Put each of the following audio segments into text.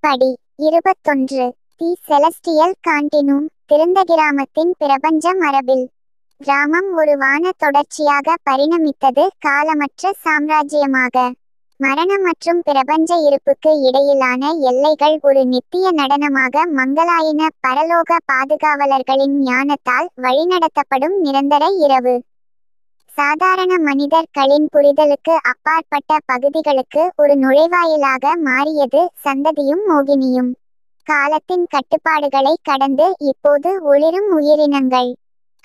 படி 21. தி செலஸ்டியல் காண்டினூம் திறந்த கிராமத்தின் பிரபஞ்ச மரபில். கிராமம் ஒரு வான தொடர்ச்சியாக பரிணமித்தது, காலமற்ற சாம்ராஜ்யமாக. மரணம் மற்றும் பிரபஞ்ச இருப்புக்கு இடையிலான எல்லைகள் ஒரு நித்திய நடனமாக மங்கலாயின, பரலோக பாதுகாவலர்களின் ஞானத்தால் வழிநடத்தப்படும் நிரந்தர இரவு. சாதாரண மனிதர்களின் புரிதலுக்கு அப்பாற்பட்ட பகுதிகளுக்கு ஒரு நுழைவாயிலாக மாறியது சந்ததியும் மோகினியும். காலத்தின் கட்டுப்பாடுகளை கடந்து இப்போது ஒளிரும் உயிரினங்கள்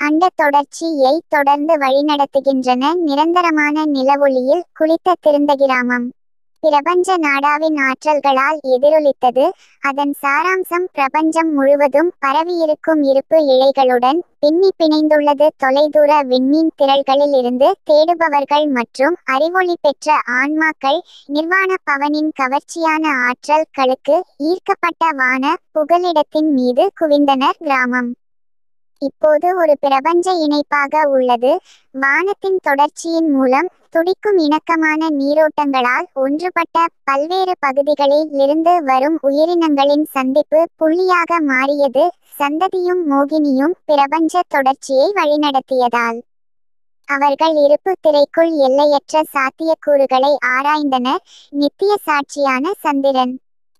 அண்ட தொடர்ச்சியை தொடர்ந்து வழிநடத்துகின்றன. நிரந்தரமான நிலவொளியில் குளித்த திறந்த கிராமம் பிரபஞ்ச நாடாவின் ஆற்றல்களால் எதிரொலித்தது. அதன் சாராம்சம் பிரபஞ்சம் முழுவதும் பரவியிருக்கும் இருப்பு இழைகளுடன் பின்னி பிணைந்துள்ளது. தொலைதூர விண்மீன் திரள்களில் இருந்து தேடுபவர்கள் மற்றும் அறிவொளி பெற்ற ஆன்மாக்கள் நிர்வாண பவனின் கவர்ச்சியான ஆற்றல்களுக்கு ஈர்க்கப்பட்ட வான புகலிடத்தின் மீது குவிந்தனர். கிராமம் இப்போது ஒரு பிரபஞ்ச இணைப்பாக உள்ளது. வானத்தின் தொடர்ச்சியின் மூலம் துடிக்கும் இணக்கமான நீரோட்டங்களால் ஒன்றுபட்ட பல்வேறு பகுதிகளில் இருந்து வரும் உயிரினங்களின் சந்திப்பு புள்ளியாக மாறியது. சந்ததியும் மோகினியும் பிரபஞ்ச தொடர்ச்சியை வழிநடத்தியதால் அவர்கள் இருப்பு திரைக்குள் எல்லையற்ற சாத்தியக்கூறுகளை ஆராய்ந்தனர். நித்திய சாட்சியான சந்திரன்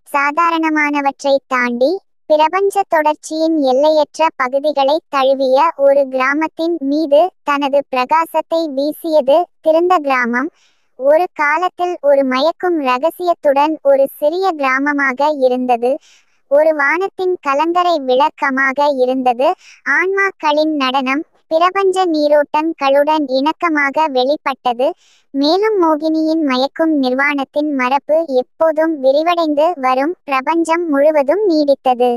சாதாரணமானவற்றை தாண்டி பிரபஞ்ச தொடர்ச்சியின் எல்லையற்ற பகுதிகளை தழுவிய ஒரு கிராமத்தின் மீது தனது பிரகாசத்தை வீசியது. திறந்த கிராமம் ஒரு காலத்தில் ஒரு மயக்கும் இரகசியத்துடன் ஒரு சிறிய கிராமமாக இருந்தது. ஒரு வானத்தின் கலங்கரை விளக்கமாக இருந்தது. ஆன்மாக்களின் நடனம் பிரபஞ்ச நீரோட்டங்களுடன் இணக்கமாக வெளிப்பட்டது. மேலும் மோகினியின் மயக்கும் நிர்வாணத்தின் மரபு எப்போதும் விரிவடைந்து வரும் பிரபஞ்சம் முழுவதும் நீடித்தது.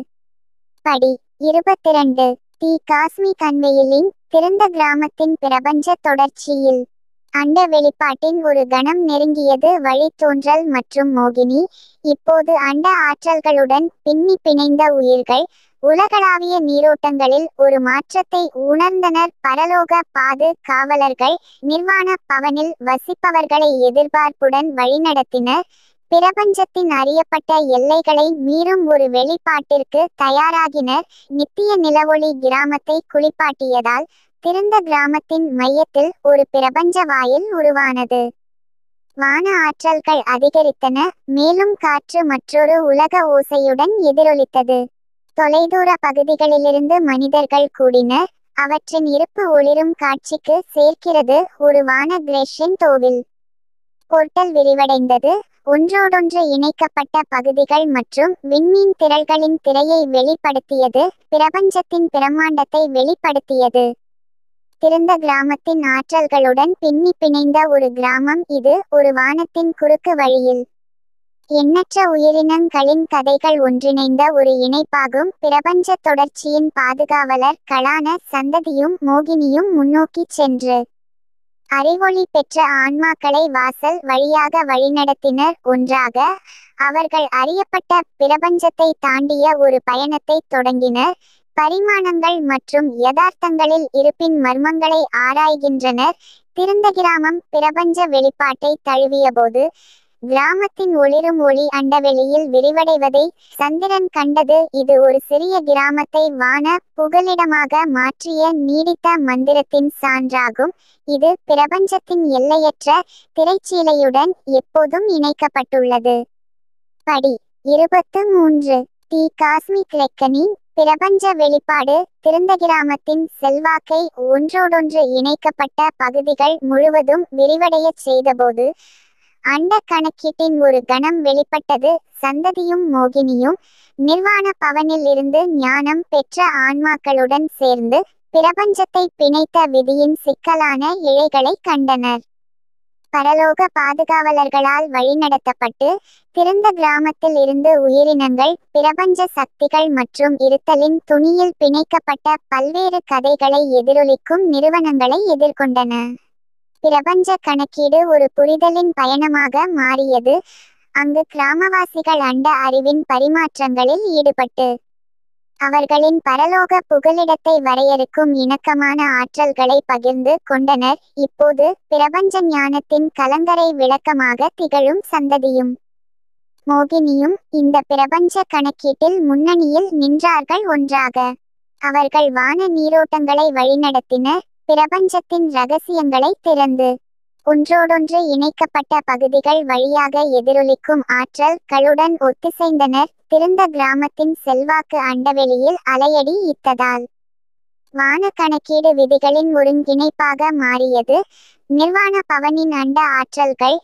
படி 22. தி காஸ்மிக் அன்வெயிலிங் திறந்த கிராமத்தின் பிரபஞ்ச தொடர்ச்சியில். அண்ட வெளிப்பாட்டின் ஒரு கணம் நெருங்கியது. வழித்தோன்றல் மற்றும் மோகினி இப்போது அண்ட ஆற்றல்களுடன் பின்னி பிணைந்த உயிர்கள் உலகளாவிய நீரோட்டங்களில் ஒரு மாற்றத்தை உணர்ந்தனர். பரலோக பாதுகாவலர்கள் நிர்வாண பவனில் வசிப்பவர்களை எதிர்பார்ப்புடன் வழிநடத்தினர். பிரபஞ்சத்தின் அறியப்பட்ட எல்லைகளை மீறும் ஒரு வெளிப்பாட்டிற்கு தயாராகினர். நித்திய நிலவொளி கிராமத்தை குளிப்பாட்டியதால் திறந்த கிராமத்தின் மையத்தில் ஒரு பிரபஞ்ச வாயில் உருவானது. வான ஆற்றல்கள் அதிகரித்தன, மேலும் காற்று மற்றொரு உலக ஓசையுடன் எதிரொலித்தது. தொலைதூர பகுதிகளிலிருந்து மனிதர்கள் கூடினர். அவற்றின் இருப்பு ஒளிரும் காட்சிக்கு சேர்க்கிறது. ஒரு வான கிரேஷென்டோவில் போர்ட்டல் விரிவடைந்தது. ஒன்றோடொன்று இணைக்கப்பட்ட பகுதிகள் மற்றும் விண்மீன் திரள்களின் திரையை வெளிப்படுத்தியது. பிரபஞ்சத்தின் பிரம்மாண்டத்தை வெளிப்படுத்தியது. திறந்த கிராமத்தின் ஆற்றல்களுடன் பின்னி பிணைந்த ஒரு கிராமம் இது. ஒரு வானத்தின் குறுக்கு வழியில் எண்ணற்ற உயிரினங்களின் கதைகள் ஒன்றிணைந்த ஒரு இணைப்பாகும். பிரபஞ்ச தொடர்ச்சியின் பாதுகாவலர்களான சந்ததியும் மோகினியும் முன்னோக்கி சென்று அறிவொளி பெற்ற ஆன்மாக்களை வாசல் வழியாக வழிநடத்தினர். ஒன்றாக அவர்கள் அறியப்பட்ட பிரபஞ்சத்தை தாண்டிய ஒரு பயணத்தை தொடங்கினர். பரிமாணங்கள் மற்றும் யதார்த்தங்களில் இருப்பின் மர்மங்களை ஆராய்கின்றனர். திறந்த கிராமம் பிரபஞ்ச வெளிப்பாட்டை தழுவியபோது கிராமத்தின் ஒளிரும் ஒளி அண்டவெளியில் விரிவடைவதை சந்திரன் கண்டது. இது ஒரு சிறிய கிராமத்தை வான புகலிடமாக மாற்றிய நீடித்த மந்திரத்தின் சான்றாகும். இது பிரபஞ்சத்தின் எல்லையற்ற திரைச்சீலையுடன் எப்போதும் இணைக்கப்பட்டுள்ளது. படி 23. தி காஸ்மிக் ரெக்கனிங் பிரபஞ்ச வெளிப்பாடு திறந்த கிராமத்தின் செல்வாக்கை ஒன்றோடொன்று இணைக்கப்பட்ட பகுதிகள் முழுவதும் விரிவடையச் செய்தபோது அண்ட கணக்கீட்டின் ஒரு கணம் வெளிப்பட்டது. சந்ததியும் மோகினியும் நிர்வாண பவனில் இருந்து ஞானம் பெற்ற ஆன்மாக்களுடன் சேர்ந்து பிரபஞ்சத்தை பிணைத்த விதியின் சிக்கலான இழைகளை கண்டனர். பரலோக பாதுகாவலர்களால் வழிநடத்தப்பட்டு திறந்த கிராமத்தில் இருந்து உயிரினங்கள் பிரபஞ்ச சக்திகள் மற்றும் இருத்தலின் துணியில் பிணைக்கப்பட்ட பல்வேறு கதைகளை எதிரொலிக்கும் நிறுவனங்களை எதிர்கொண்டன. பிரபஞ்ச கணக்கீடு ஒரு புரிதலின் பயணமாக மாறியது. அங்கு கிராமவாசிகள் அண்ட அறிவின் பரிமாற்றங்களில் ஈடுபட்டு அவர்களின் பரலோக புகலிடத்தை வரையறுக்கும் இணக்கமான ஆற்றல்களை பகிர்ந்து கொண்டனர். இப்போது பிரபஞ்ச ஞானத்தின் கலங்கரை விளக்கமாக திகழும் சந்ததியும் மோகினியும் இந்த பிரபஞ்ச கணக்கீட்டில் முன்னணியில் நின்றார்கள். ஒன்றாக அவர்கள் வான நீரோட்டங்களை வழிநடத்தினர், பிரபஞ்சத்தின் இரகசியங்களை திறந்து ஒன்றோடொன்று இணைக்கப்பட்ட பகுதிகள் வழியாக எதிரொலிக்கும் ஆற்றல் களுடன் ஒத்திசைந்தனர். திறந்த கிராமத்தின் செல்வாக்கு அண்டவெளியில் அலையடி இத்ததால் வான கணக்கீடு விதிகளின் ஒருங்கிணைப்பாக மாறியது. நிர்வாண பவனின் அண்ட ஆற்றல்கள்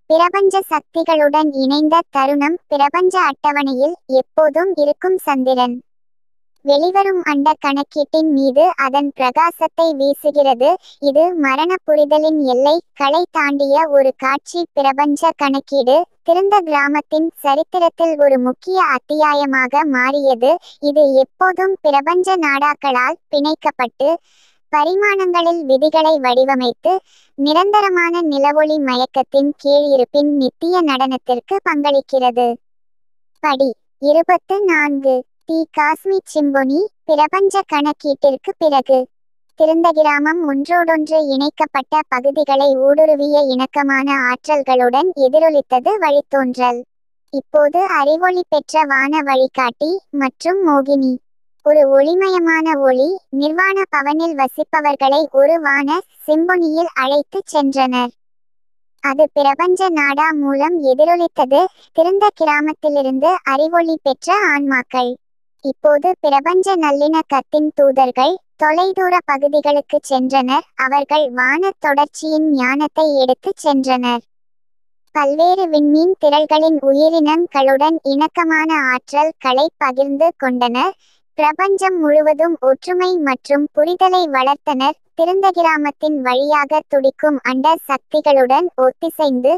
பிரபஞ்ச சக்திகளுடன் இணைந்த தருணம் பிரபஞ்ச அட்டவணையில் எப்போதும் இருக்கும் சந்திரன் வெளிவரும் அண்ட கணக்கீட்டின் மீது அதன் பிரகாசத்தை வீசுகிறது. இது மரண புரிதலின் எல்லை களை தாண்டிய ஒரு காட்சி. பிரபஞ்ச கணக்கீடு திறந்த கிராமத்தின் சரித்திரத்தில் ஒரு முக்கிய அத்தியாயமாக மாறியது. இது எப்போதும் பிரபஞ்ச நாடாக்களால் பிணைக்கப்பட்டு பரிமாணங்களில் விதிகளை வடிவமைத்து நிரந்தரமான நிலவொளி மயக்கத்தின் கீழ் இருப்பின் நித்திய நடனத்திற்கு பங்களிக்கிறது. படி 24 தி காஸ்மிக் சிம்பொனி. பிரபஞ்ச கணக்கீட்டிற்கு பிறகு திறந்த கிராமம் ஒன்றோடொன்று இணைக்கப்பட்ட பகுதிகளை ஊடுருவிய இணக்கமான ஆற்றல்களுடன் எதிரொலித்தது. வழித்தோன்றல் இப்போது அறிவொளி பெற்ற வான வழிகாட்டி மற்றும் மோகினி ஒரு ஒளிமயமான ஒளி நிர்வாண பவனில் வசிப்பவர்களை ஒரு வான சிம்பொனியில் அழைத்துச் சென்றனர். அது பிரபஞ்ச நாடா மூலம் எதிரொலித்தது. திறந்த கிராமத்திலிருந்து அறிவொளி பெற்ற ஆன்மாக்கள் இப்போது பிரபஞ்ச நல்லிணக்கத்தின் தூதர்கள் தொலைதூர பகுதிகளுக்கு சென்றனர். அவர்கள் வான தொடர்ச்சியின் ஞானத்தை எடுத்துச் சென்றனர். பல்வேறு விண்மீன் திரள்களின் உயிரினங்களுடன் இணக்கமான ஆற்றல் களை பகிர்ந்து கொண்டனர். பிரபஞ்சம் முழுவதும் ஒற்றுமை மற்றும் புரிதலை வளர்த்தனர். திறந்த கிராமத்தின் வழியாக துடிக்கும் அண்ட சக்திகளுடன் ஒத்திசைந்து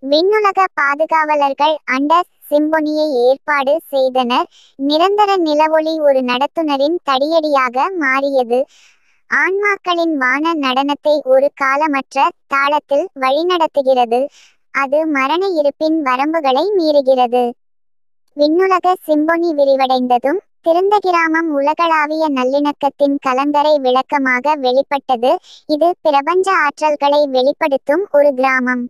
விண்ணுலக பாதுகாவலர்கள் அண்ட சிம்பொனியை ஏற்பாடு செய்தனர். நிரந்தர நிலவொளி ஒரு நடத்துனரின் தடியடியாக மாறியது. ஆன்மாக்களின் வான நடனத்தை ஒரு காலமற்ற தாளத்தில் வழிநடத்துகிறது. அது மரண இருப்பின் வரம்புகளை மீறுகிறது. விண்ணுலக சிம்பொனி விரிவடைந்ததும் திறந்த கிராமம் உலகளாவிய நல்லிணக்கத்தின் கலங்கரை விளக்கமாக வெளிப்பட்டது. இது பிரபஞ்ச ஆற்றல்களை வெளிப்படுத்தும் ஒரு கிராமம்.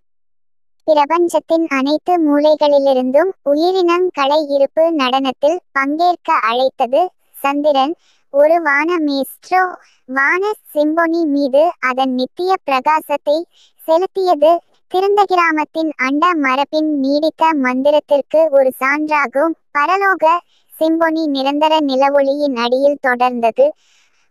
பிரபஞ்சத்தின் அனைத்து மூலைகளிலிருந்தும் உயிரினங்களை இருப்பு நடனத்தில் பங்கேற்க அழைத்தது. சந்திரன் ஒரு வான மேஸ்ட்ரோ வான சிம்பொனி மீது அதன் நித்திய பிரகாசத்தை செலுத்தியது. திறந்த கிராமத்தின் அண்ட மரபின் நீடித்த மந்திரத்திற்கு ஒரு சான்றாகும். பரலோக சிம்பொனி நிரந்தர நிலவொளியின் அடியில் தொடர்ந்தது.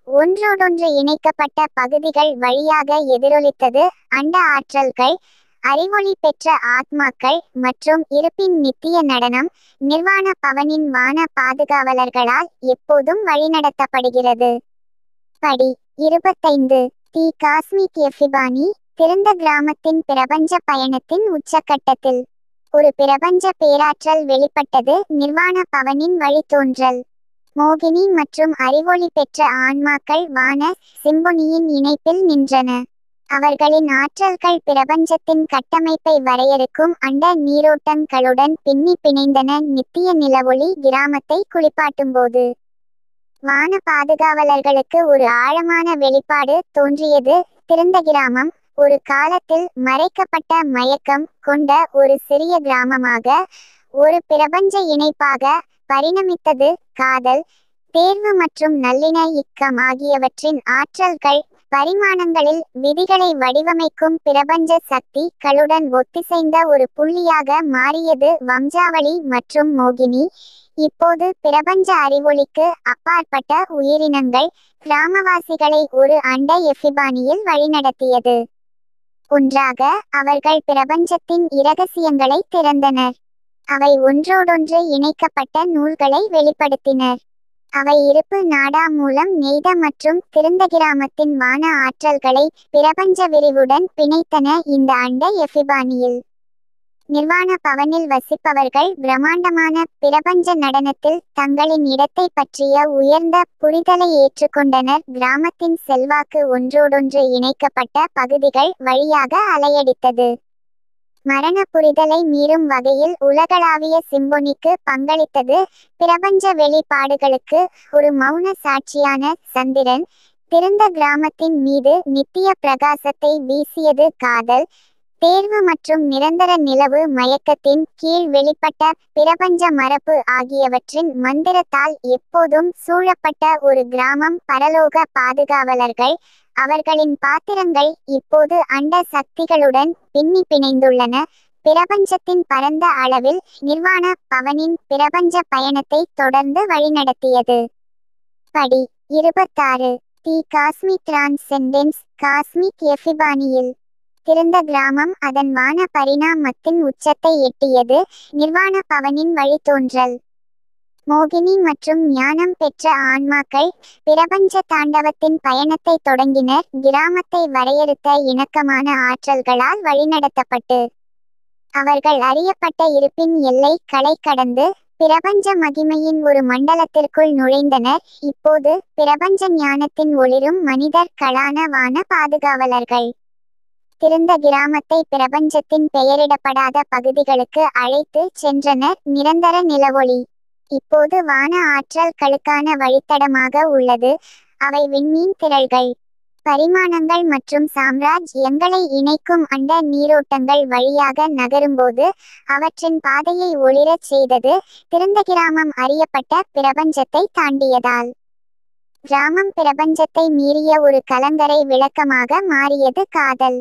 ஒன்றோடொன்று இணைக்கப்பட்ட பகுதிகள் வழியாக எதிரொலித்தது. அண்ட ஆற்றல்கள் அறிவொளி பெற்ற ஆத்மாக்கள் மற்றும் இருப்பின் நித்திய நடனம் நிர்வாண பவனின் வான பாதுகாவலர்களால் எப்போதும் வழிநடத்தப்படுகிறது. படி 25 தி காஸ்மிக் எஃபிபானி. திறந்த கிராமத்தின் பிரபஞ்ச பயணத்தின் உச்சக்கட்டத்தில் ஒரு பிரபஞ்ச பேராற்றல் வெளிப்பட்டது. நிர்வாண பவனின் வழித்தோன்றல் மோகினி மற்றும் அறிவொளி பெற்ற ஆன்மாக்கள் வான சிம்பொனியின் இணைப்பில் நின்றன. அவர்களின் ஆற்றல்கள் பிரபஞ்சத்தின் கட்டமைப்பை வரையறுக்கும் அண்ட நீரோட்டங்களுடன் பின்னி பிணைந்தன. நித்திய நிலவொளி கிராமத்தை குளிப்பாட்டும்போது வான பாதுகாவலர்களுக்கு ஒரு ஆழமான வெளிப்பாடு தோன்றியது. திறந்த கிராமம் ஒரு காலத்தில் மறைக்கப்பட்ட மயக்கம் கொண்ட ஒரு சிறிய கிராமமாக ஒரு பிரபஞ்ச இணைப்பாக பரிணமித்தது. காதல், தேர்வு மற்றும் நல்லிணக்கம் ஆகியவற்றின் ஆற்றல்கள் பரிமாணங்களில் விதிகளை வடிவமைக்கும் பிரபஞ்ச சக்தி களுடன் ஒத்திசைந்த ஒரு புள்ளியாக மாறியது. வம்சாவளி மற்றும் மோகினி இப்போது பிரபஞ்ச அறிவொளிக்கு அப்பாற்பட்ட உயிரினங்கள் கிராமவாசிகளை ஒரு அண்ட எஃபிபானியில் வழிநடத்தியது. ஒன்றாக அவர்கள் பிரபஞ்சத்தின் இரகசியங்களை திறந்தனர். அவை ஒன்றோடொன்று இணைக்கப்பட்ட நூல்களை வெளிப்படுத்தினர். அவை இருப்பு நாடா மூலம் நெய்த மற்றும் திறந்த கிராமத்தின் வான ஆற்றல்களை பிரபஞ்ச விரிவுடன் பிணைத்தன. இந்த அண்ட எஃபிபானியில் நிர்வாண பவனில் வசிப்பவர்கள் பிரம்மாண்டமான பிரபஞ்ச நடனத்தில் தங்களின் இடத்தை பற்றிய உயர்ந்த புரிதலை ஏற்றுக்கொண்டனர். கிராமத்தின் செல்வாக்கு ஒன்றோடொன்று இணைக்கப்பட்ட பகுதிகள் வழியாக அலையடித்தது. மரண புரிதலை மீறும் வகையில் உலகளாவிய சிம்பொனிக்கு பங்களித்தது. பிரபஞ்ச வெளிப்பாடுகளுக்கு ஒரு மௌன சாட்சியான சந்திரன் திறந்த கிராமத்தின் மீது நித்திய பிரகாசத்தை வீசியது. காதல், தேர்வு மற்றும் நிரந்தர நிலவு மயக்கத்தின் கீழ் வெளிப்பட்ட பிரபஞ்ச மரபு ஆகியவற்றின் மந்திரத்தால் எப்போதும் சூழப்பட்ட ஒரு கிராமம். பரலோக பாதுகாவலர்கள். அவர்களின் பாத்திரங்கள் இப்போது அண்ட சக்திகளுடன் பின்னி பிணைந்துள்ளன. பிரபஞ்சத்தின் பரந்த அளவில் நிர்வாண பவனின் பிரபஞ்ச பயணத்தை தொடர்ந்து வழிநடத்தியது. படி 26. தி காஸ்மிக் டிரான்செண்டென்ஸ். காஸ்மிக் எஃபிபானியில் திறந்த கிராமம் அதன் வான பரிணாமத்தின் உச்சத்தை எட்டியது. நிர்வாண பவனின் வழித்தோன்றல். மோகினி மற்றும் ஞானம் பெற்ற ஆன்மாக்கள் பிரபஞ்ச தாண்டவத்தின் பயணத்தை தொடங்கினர். கிராமத்தை வரையறுத்த இணக்கமான ஆற்றல்களால் வழிநடத்தப்பட்டு அவர்கள் அறியப்பட்ட இருப்பின் எல்லை களை கடந்து பிரபஞ்ச மகிமையின் ஒரு மண்டலத்திற்குள் நுழைந்தனர். இப்போது பிரபஞ்ச ஞானத்தின் ஒளிரும் மனிதர்களான வான பாதுகாவலர்கள் திறந்த கிராமத்தை பிரபஞ்சத்தின் பெயரிடப்படாத பகுதிகளுக்கு அழைத்து சென்றனர். நிரந்தர நிலவொளி இப்போது வான ஆற்றல்களுக்கான வழித்தடமாக உள்ளது. அவை விண்மீன் திரள்கள், பரிமாணங்கள் மற்றும் சாம்ராஜ்யங்களை இணைக்கும் அண்ட நீரோட்டங்கள் வழியாக நகரும்போது அவற்றின் பாதையை ஒளிரச் செய்தது. திறந்த கிராமம் அறியப்பட்ட பிரபஞ்சத்தை தாண்டியதால் கிராமம் பிரபஞ்சத்தை மீறிய ஒரு கலங்கரை விளக்கமாக மாறியது. காதல்,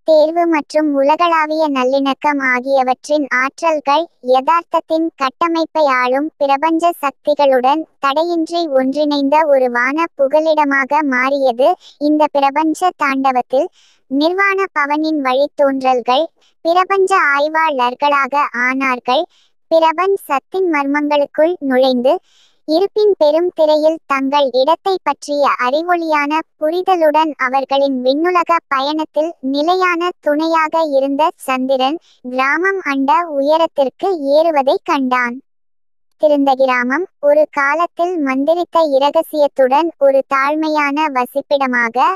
தேர்வு மற்றும் உலகளாவிய நல்லிணக்கம் ஆகியவற்றின் ஆற்றல்கள் யதார்த்தத்தின் கட்டமைப்பை ஆளும் பிரபஞ்ச சக்திகளுடன் தடையின்றி ஒன்றிணைந்த ஒரு வான புகலிடமாக மாறியது. இந்த பிரபஞ்ச தாண்டவத்தில் நிர்வாண பவனின் வழித்தோன்றல்கள் பிரபஞ்ச ஆய்வாளர்களாக ஆனார்கள். பிரபஞ்சத்தின் மர்மங்களுக்குள் நுழைந்து இருப்பின் பெரும் திரையில் தங்கள் இடத்தை பற்றிய அறிவொளியான புரிதலுடன் அவர்களின் விண்ணுலக பயணத்தில் நிலையான துணையாக இருந்த சந்திரன் கிராமம் அண்ட உயரத்திற்கு ஏறுவதை கண்டான். திறந்த கிராமம் ஒரு காலத்தில் மந்திரித்த இரகசியத்துடன் ஒரு தாழ்மையான வசிப்பிடமாக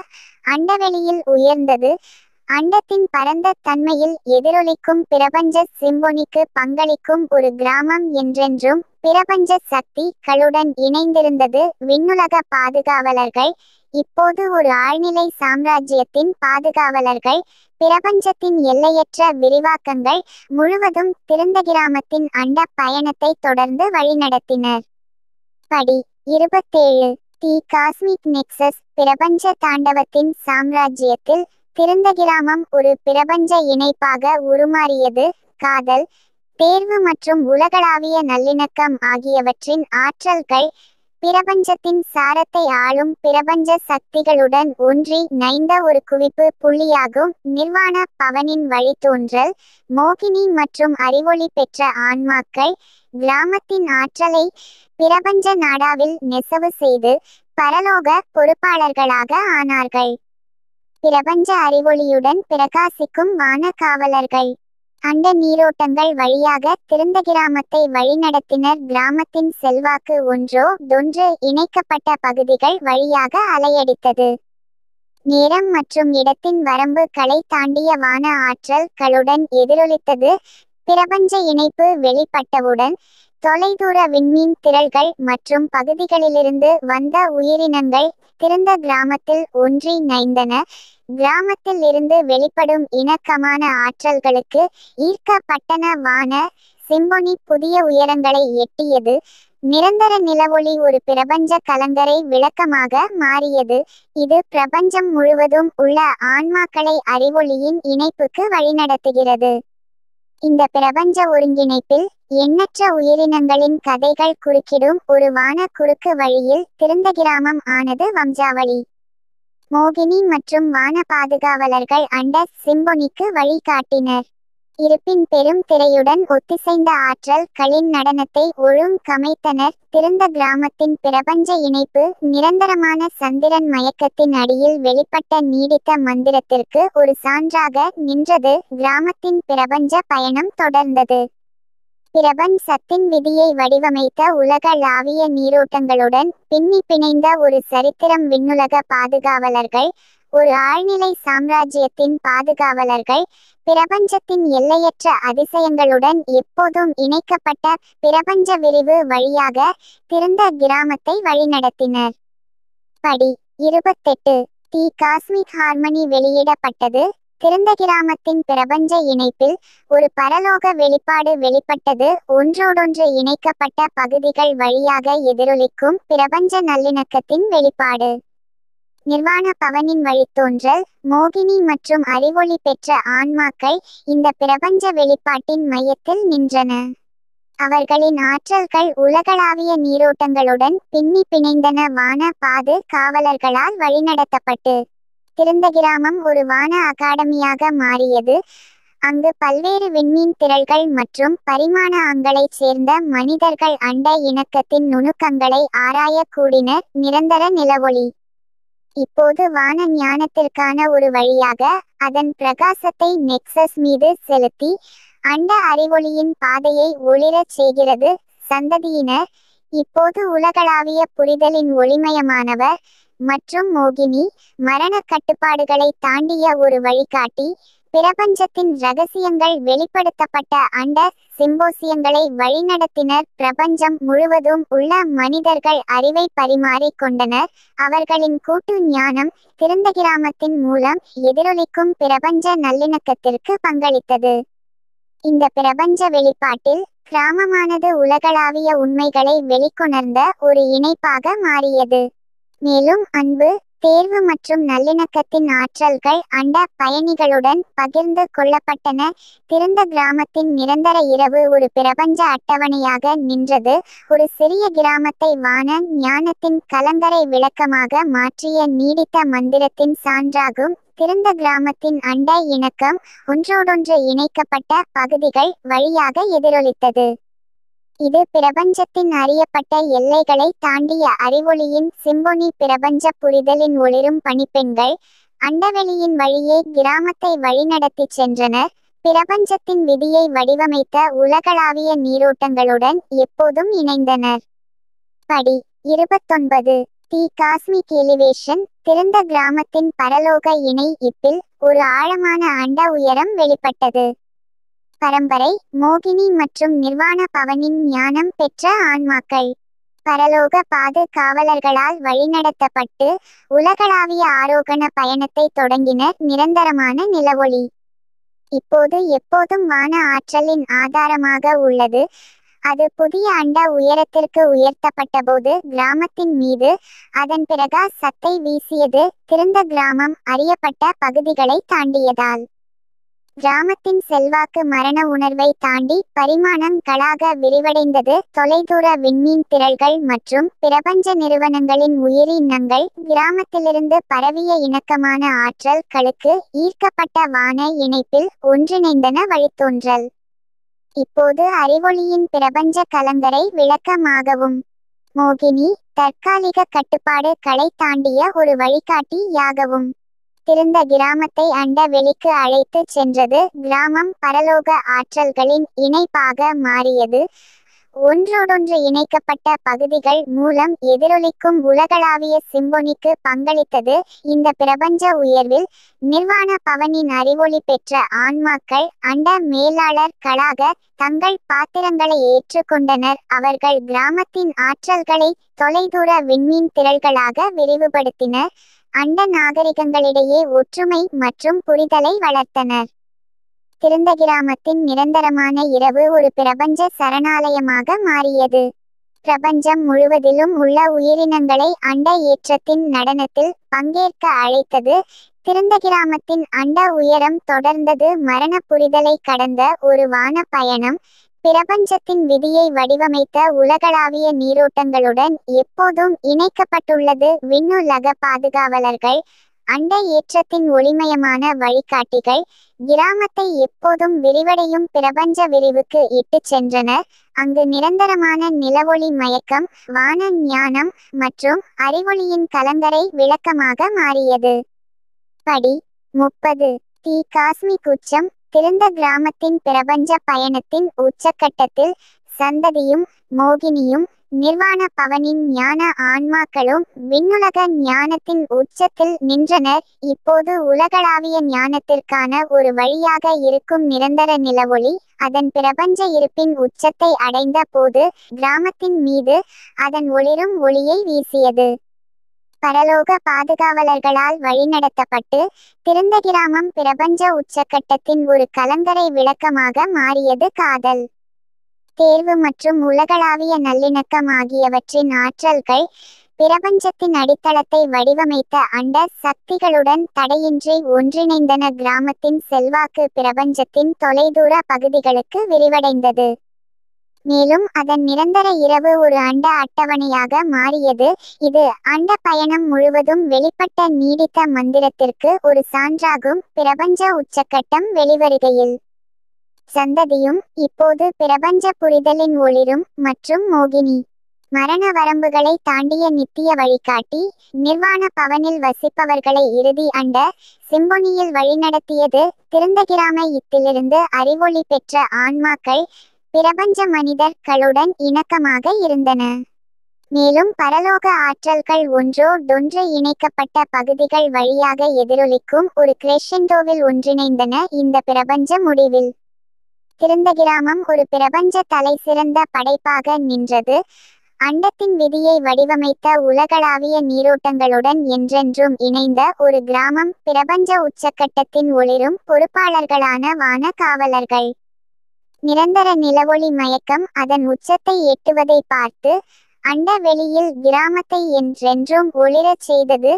அண்டவெளியில் உயர்ந்தது. அண்டத்தின் பரந்த தன்மையில் எதிரொலிக்கும் பிரபஞ்ச சிம்பொனிக்கு பங்களிக்கும் ஒரு கிராமம் என்றென்றும் பிரபஞ்ச சக்திகளுடன் இணைந்திருந்தது. விண்ணுலக பாதுகாவலர்கள் இப்போது ஒரு ஆழ்நிலை சாம்ராஜ்யத்தின் பாதுகாவலர்கள். பிரபஞ்சத்தின் எல்லையற்ற விரிவாக்கங்கள் முழுவதும் திறந்த கிராமத்தின் அண்ட பயணத்தை தொடர்ந்து வழிநடத்தினர். படி 27. தி காஸ்மிக் நெக்சஸ். பிரபஞ்ச தாண்டவத்தின் சாம்ராஜ்யத்தில் திறந்த கிராமம் ஒரு பிரபஞ்ச இணைப்பாக உருமாறியது. காதல், தேர்வு மற்றும் உலகளாவிய நல்லிணக்கம் ஆகியவற்றின் ஆற்றல்கள் பிரபஞ்சத்தின் சாரத்தை ஆளும் பிரபஞ்ச சக்திகளுடன் ஒன்றி நைந்த ஒரு குவிப்பு புள்ளியாகும். நிர்வாண பவனின் வழித்தோன்றல். மோகினி மற்றும் அறிவொளி பெற்ற ஆன்மாக்கள் கிராமத்தின் ஆற்றலை பிரபஞ்ச நாடாவில் நெசவு செய்து பரலோக பொறுப்பாளர்களாக ஆனார்கள். பிரபஞ்ச அறிவொளியுடன் பிரகாசிக்கும் வான காவலர்கள் அண்ட நீரோட்டங்கள் வழியாக திறந்த கிராமத்தை வழிநடத்தினர். கிராமத்தின் செல்வாக்கு ஒன்றோடொன்று இணைக்கப்பட்ட பகுதிகள் வழியாக அலையடித்தது. நேரம் மற்றும் இடத்தின் வரம்புகளை தாண்டிய வான ஆற்றல்களுடன் எதிரொலித்தது. பிரபஞ்ச இணைப்பு வெளிப்பட்டவுடன் தொலைதூர விண்மீன் திரள்கள் மற்றும் பகுதிகளிலிருந்து வந்த உயிரினங்கள் திறந்த கிராமத்தில் ஒன்றி நைந்தன. கிராமத்தில் இருந்து வெளிப்படும் இணக்கமான ஆற்றல்களுக்கு ஈர்க்கப்பட்டன. வான சிம்பொனி புதிய உயரங்களை எட்டியது. நிரந்தர நிலவொளி ஒரு பிரபஞ்ச கலங்கரை விளக்கமாக மாறியது. இது பிரபஞ்சம் முழுவதும் உள்ள ஆன்மாக்களை அறிவொளியின் இணைப்புக்கு வழிநடத்துகிறது. இந்த பிரபஞ்ச ஒருங்கிணைப்பில் எண்ணற்ற உயிரினங்களின் கதைகள் குறுக்கிடும் ஒரு வான குறுக்கு வழியில் திறந்த கிராமம் ஆனது. வம்சாவளி. மோகினி மற்றும் வான பாதுகாவலர்கள் அண்ட சிம்பொனிக்கு வழிகாட்டினர். இருப்பின் பெரும் திரையுடன் ஒத்திசைந்த ஆற்றல்களின் நடனத்தை ஒழுங்கமைத்தனர். திறந்த கிராமத்தின் பிரபஞ்ச இணைப்பு நிரந்தரமான சந்திரன் மயக்கத்தின் அடியில் வெளிப்பட்ட நீடித்த மந்திரத்திற்கு ஒரு சான்றாக நின்றது. கிராமத்தின் பிரபஞ்ச பயணம் தொடர்ந்தது. பிரபஞ்சத்தின் விதியை வடிவமைத்த உலகளாவிய நீரோட்டங்களுடன் பின்னி பிணைந்த ஒரு சரித்திரம். விண்ணுலக பாதுகாவலர்கள் ஒரு ஆழ்நிலை சாம்ராஜ்யத்தின் பாதுகாவலர்கள் பிரபஞ்சத்தின் எல்லையற்ற அதிசயங்களுடன் எப்போதும் இணைக்கப்பட்ட பிரபஞ்ச விரிவு வழியாக திறந்த கிராமத்தை வழிநடத்தினர். படி 28. தி காஸ்மிக் ஹார்மனி வெளியிடப்பட்டது. திறந்த கிராமத்தின் பிரபஞ்ச இணைப்பில் ஒரு பரலோக வெளிப்பாடு வெளிப்பட்டது. ஒன்றோடொன்று இணைக்கப்பட்ட பகுதிகள் வழியாக எதிரொலிக்கும் பிரபஞ்ச நல்லிணக்கத்தின் வெளிப்பாடு. நிர்வாண பவனின் வழித்தோன்றல், மோகினி மற்றும் அறிவொளி பெற்ற ஆன்மாக்கள் இந்த பிரபஞ்ச வெளிப்பாட்டின் மையத்தில் நின்றன. அவர்களின் ஆற்றல்கள் உலகளாவிய நீரோட்டங்களுடன் பின்னி பிணைந்தன. வான பாது காவலர்களால் வழிநடத்தப்பட்டு திறந்த கிராமம் ஒரு வான அகாடமியாக மாறியது. அங்கு பல்வேறு விண்மீன் திரள்கள் மற்றும் பரிமாண அங்களைச் சேர்ந்த மனிதர்கள் அண்ட இணக்கத்தின் நுணுக்கங்களை ஆராய கூடினர். நிரந்தர நிலவொளி இப்போது வான ஞானத்திற்கான ஒரு வழியாக அதன் பிரகாசத்தை நெக்சஸ் மீது செலுத்தி அண்ட அறிவொளியின் பாதையை ஒளிரச் செய்கிறது. சந்ததியினர் இப்போது உலகளாவிய புரிதலின் ஒளிமயமானவர் மற்றும் மோகினி மரண கட்டுப்பாடுகளை தாண்டிய ஒரு வழிகாட்டி. பிரபஞ்சத்தின் இரகசியங்கள் வெளிப்படுத்தப்பட்ட அண்ட சிம்போசியங்களை வழிநடத்தினர். பிரபஞ்சம் முழுவதும் உள்ள மனிதர்கள் அறிவை பரிமாறிக் கொண்டனர். அவர்களின் கூட்டு ஞானம் திறந்த கிராமத்தின் மூலம் எதிரொலிக்கும் பிரபஞ்ச நல்லிணக்கத்திற்கு பங்களித்தது. இந்த பிரபஞ்ச வெளிப்பாட்டில் கிராமமானது உலகளாவிய உண்மைகளை வெளிக்கொணர்ந்த ஒரு இணைப்பாக மாறியது. மேலும் அன்பு, தேர்வு மற்றும் நல்லிணக்கத்தின் ஆற்றல்கள் அண்ட பயணிகளுடன் பகிர்ந்து கொள்ளப்பட்டன. திறந்த கிராமத்தின் நிரந்தர இரவு ஒரு பிரபஞ்ச அட்டவணையாக நின்றது. ஒரு சிறிய கிராமத்தை வான ஞானத்தின் கலங்கரை விளக்கமாக மாற்றிய நீடித்த மந்திரத்தின் சான்றாகும். திறந்த கிராமத்தின் அண்ட இணக்கம் ஒன்றோடொன்று இணைக்கப்பட்ட பகுதிகள் வழியாக எதிரொலித்தது. இது பிரபஞ்சத்தின் அறியப்பட்ட எல்லைகளை தாண்டிய அறிவொளியின் சிம்பொனி. பிரபஞ்ச புரிதலின் ஒளிரும் பணிப்பெண்கள் அண்டவெளியின் வழியே கிராமத்தை வழிநடத்திச் சென்றனர். பிரபஞ்சத்தின் விதியை வடிவமைத்த உலகளாவிய நீரோட்டங்களுடன் எப்போதும் இணைந்தனர். படி 29 தி காஸ்மிக் எலிவேஷன். திறந்த கிராமத்தின் பரலோக இணை இப்பில் ஒரு ஆழமான அண்ட உயரம் வெளிப்பட்டது. பரம்பரை, மோகினி மற்றும் நிர்வாண பவனின் ஞானம் பெற்ற ஆன்மாக்கள் பரலோக பாது காவலர்களால் வழிநடத்தப்பட்டு உலகளாவிய ஆரோகண பயணத்தை தொடங்கினர். நிரந்தரமான நிலவொளி இப்போது எப்போதும் வான ஆற்றலின் ஆதாரமாக உள்ளது. அது புதிய அண்ட உயரத்திற்கு உயர்த்தப்பட்டபோது கிராமத்தின் மீது அதன் பிரகாசத்தை வீசியது. திறந்த கிராமம் அறியப்பட்ட பகுதிகளை தாண்டியதால் கிராமத்தின் செல்வாக்கு மரண உணர்வை தாண்டி பரிமாணங்களாக விரிவடைந்தது. தொலைதூர விண்மீன் திரள்கள் மற்றும் பிரபஞ்ச நிறுவனங்களின் உயிரினங்கள் கிராமத்திலிருந்து பரவிய இணக்கமான ஆற்றல்களுக்கு ஈர்க்கப்பட்ட வான இணைப்பில் ஒன்றிணைந்தன. வழித்தோன்றல் இப்போது அறிவொளியின் பிரபஞ்ச கலங்கரை விளக்கமாகவும் மோகினி தற்காலிக கட்டுப்பாடு களை தாண்டிய ஒரு வழிகாட்டியாகவும் திறந்த கிராமத்தை அண்ட வெளிக்கு அழைத்து சென்றது. கிராமம் பரலோக ஆற்றல்களின் இணைப்பாக மாறியது. ஒன்றோடொன்று இணைக்கப்பட்ட பகுதிகள் மூலம் எதிரொலிக்கும் உலகளாவிய சிம்பொனிக்கு பங்களித்தது. இந்த பிரபஞ்ச உயர்வில் நிர்வாண பவனின் அறிவொளி பெற்ற ஆன்மாக்கள் அண்ட மேலாளர்களாக தங்கள் பாத்திரங்களை ஏற்றுக்கொண்டனர். அவர்கள் கிராமத்தின் ஆற்றல்களை தொலைதூர விண்மீன் திரள்களாக விரிவுபடுத்தினர். அண்ட நாகரிகங்களிடையே ஒற்றுமை மற்றும் புரிதலை வளர்த்தனர். திறந்த கிராமத்தின் நிரந்தரமான இரவு ஒரு பிரபஞ்ச சரணாலயமாக மாறியது. பிரபஞ்சம் முழுவதிலும் உள்ள உயிரினங்களை அண்ட ஏற்றத்தின் நடனத்தில் பங்கேற்க அழைத்தது. திறந்த கிராமத்தின் அண்ட உயரம் தொடர்ந்தது. மரண புரிதலை கடந்த ஒரு வான பயணம். பிரபஞ்சத்தின் விதியை வடிவமைத்த உலகளாவிய நீரோட்டங்களுடன் எப்போதும் இணைக்கப்பட்டுள்ளது. விண்ணுலக பாதுகாவலர்கள் அண்ட ஏற்றத்தின் ஒளிமயமான வழிகாட்டிகள் கிராமத்தை எப்போதும் விரிவடையும் பிரபஞ்ச விரிவுக்கு இட்டுச் சென்றனர். அங்கு நிரந்தரமான நிலவொளி மயக்கம் வான ஞானம் மற்றும் அறிவொளியின் கலங்கரை விளக்கமாக மாறியது. படி 30 தி காஸ்மிக் உச்சம். திறந்த கிராமத்தின் பிரபஞ்ச பயணத்தின் உச்சக்கட்டத்தில் சந்ததியும் மோகினியும் நிர்வாண பவனின் ஞான ஆன்மாக்களும் விண்ணுலக ஞானத்தின் உச்சத்தில் நின்றனர். இப்போது உலகளாவிய ஞானத்திற்கான ஒரு வழியாக இருக்கும் நிரந்தர நிலவொளி அதன் பிரபஞ்ச இருப்பின் உச்சத்தை அடைந்த போது கிராமத்தின் மீது அதன் ஒளிரும் ஒளியை வீசியது. பரலோக பாதுகாவலர்களால் வழிநடத்தப்பட்டு திறந்த கிராமம் பிரபஞ்ச உச்சக்கட்டத்தின் ஒரு கலங்கரை விளக்கமாக மாறியது. காதல், தேர்வு மற்றும் உலகளாவிய நல்லிணக்கம் ஆகியவற்றின் ஆற்றல்கள் பிரபஞ்சத்தின் அடித்தளத்தை வடிவமைத்த அண்ட சக்திகளுடன் தடையின்றி ஒன்றிணைந்தன. கிராமத்தின் செல்வாக்கு பிரபஞ்சத்தின் தொலைதூர பகுதிகளுக்கு விரிவடைந்தது, மேலும் அதன் நிரந்தர இரவு ஒரு அண்ட அட்டவணையாக மாறியது. இது அண்ட பயணம் முழுவதும் வெளிப்பட்ட நீடித்த மந்திரத்திற்கு ஒரு சான்றாகும். பிரபஞ்ச உச்சக்கட்டம் வெளிவருகையில் சந்ததியும் இப்போது பிரபஞ்ச புரிதலின் ஒளிரும் மற்றும் மோகினி, மரண வரம்புகளை தாண்டிய நித்திய வழிகாட்டி, நிர்வாண பவனில் வசிப்பவர்களை இறுதி அண்ட சிம்பொனியில் வழிநடத்தியது. திறந்தகிராம யித்திலிருந்து அறிவொளி பெற்ற ஆன்மாக்கள் பிரபஞ்ச மனிதர்களுடன் இணக்கமாக இருந்தன, மேலும் பரலோக ஆற்றல்கள் ஒன்றோடொன்று இணைக்கப்பட்ட பகுதிகள் வழியாக எதிரொலிக்கும் ஒரு கிரெஷெண்டோவில் ஒன்றிணைந்தன. இந்த பிரபஞ்ச முடிவில் திறந்தகிராமம் ஒரு பிரபஞ்ச தலைசிறந்த படைப்பாக நின்றது. அண்டத்தின் விதியை வடிவமைத்த உலகளாவிய நீரோட்டங்களுடன் என்றென்றும் இணைந்த ஒரு கிராமம். பிரபஞ்ச உச்சக்கட்டத்தின் ஒளிரும் பொறுப்பாளர்களான வான காவலர்கள். நிரந்தர நிலவொளி மயக்கம் அதன் உச்சத்தை எட்டுவதை பார்த்து அண்ட வெளியில் கிராமத்தை என்றென்றும் ஒளிரச் செய்தது.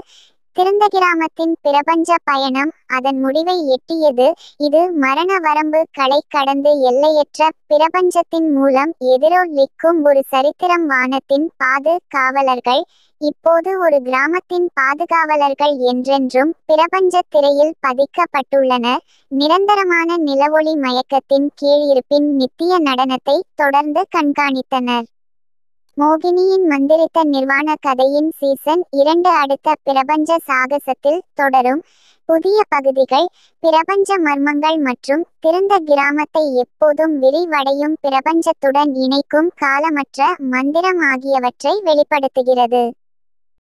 திறந்த கிராமத்தின் பிரபஞ்ச பயணம் அதன் முடிவை எட்டியது. இது மரண வரம்பு களை கடந்து எல்லையற்ற பிரபஞ்சத்தின் மூலம் எதிரொலிக்கும் ஒரு சரித்திரம். வானத்தின் பாதுகாவலர்கள் இப்போது ஒரு கிராமத்தின் பாதுகாவலர்கள் என்றென்றும் பிரபஞ்ச திரையில் பதிக்கப்பட்டுள்ளனர். நிரந்தரமான நிலவொளி மயக்கத்தின் கீழ் இருப்பின் நித்திய நடனத்தை தொடர்ந்து கண்காணித்தனர். மோகினியின் மந்திரித்த நிர்வாண கதையின் சீசன் 2 அடுத்த பிரபஞ்ச சாகசத்தில் தொடரும். புதிய பகுதிகள், பிரபஞ்ச மர்மங்கள் மற்றும் திறந்த கிராமத்தை எப்போதும் விரிவடையும் பிரபஞ்சத்துடன் இணைக்கும் காலமற்ற மந்திரம் ஆகியவற்றை வெளிப்படுத்துகிறது.